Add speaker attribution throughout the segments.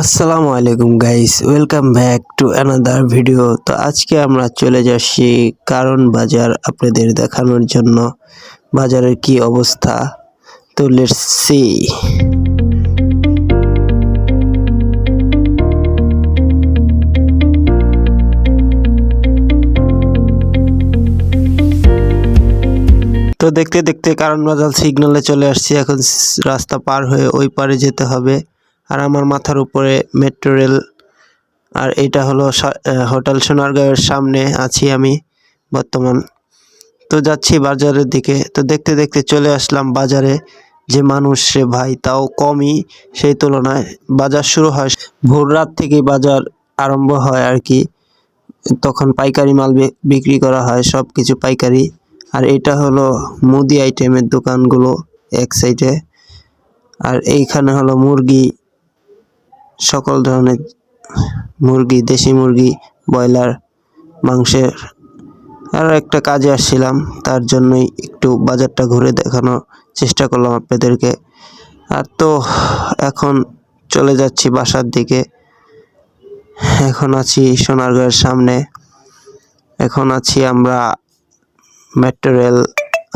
Speaker 1: আসসালামু আলাইকুম guys, welcome back to another video. তো আজকে আমরা চলে যাচ্ছি কারণ বাজার আপনাদের দেখানোর জন্য বাজারের কি অবস্থা। তো লেটস সি। তো দেখতে দেখতে কারণ বাজার সিগন্যালে চলে আসছি। এখন রাস্তা পার হয়ে ওই পারে যেতে হবে। আর আমার মাথার উপরে মেট্রো রেল, আর এটা হলো হোটেল সোনারগাঁওয়ের সামনে আছি আমি বর্তমান। তো যাচ্ছি বাজারের দিকে। তো দেখতে দেখতে চলে আসলাম বাজারে। যে মানুষ রে ভাই, তাও কমই সেই তুলনায়। বাজার শুরু হয় ভোর রাত থেকে, বাজার আরম্ভ হয় আর কি। তখন পাইকারি মাল বিক্রি করা হয়, সব কিছু পাইকারি। আর এটা হলো মুদি আইটেমের দোকানগুলো এক সাইডে। আর এইখানে হলো মুরগি, সকল ধরনের মুরগি, দেশি মুরগি, ব্রয়লার মাংসের। আর একটা কাজে আসছিলাম, তার জন্যই একটু বাজারটা ঘুরে দেখানোর চেষ্টা করলাম আপনাদেরকে। আর তো এখন চলে যাচ্ছি বাসার দিকে। এখন আছি সোনারগাঁওয়ের সামনে। এখন আছি আমরা মেট্রো রেল,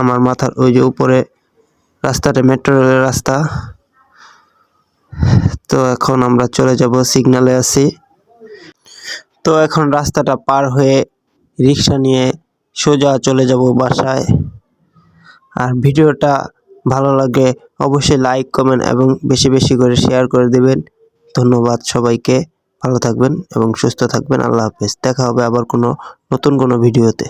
Speaker 1: আমার মাথার ওই যে উপরে রাস্তাটা মেট্রো রেলের রাস্তা। তো এখন আমরা চলে যাব, সিগন্যালে আছি। তো এখন রাস্তাটা পার হয়ে রিক্সা নিয়ে সোজা চলে যাব বাসায়। আর ভিডিওটা ভালো লাগে অবশ্যই লাইক, কমেন্ট এবং বেশি বেশি করে শেয়ার করে দেবেন। ধন্যবাদ সবাইকে। ভালো থাকবেন এবং সুস্থ থাকবেন। আল্লাহ হাফেজ। দেখা হবে আবার নতুন কোনো ভিডিওতে।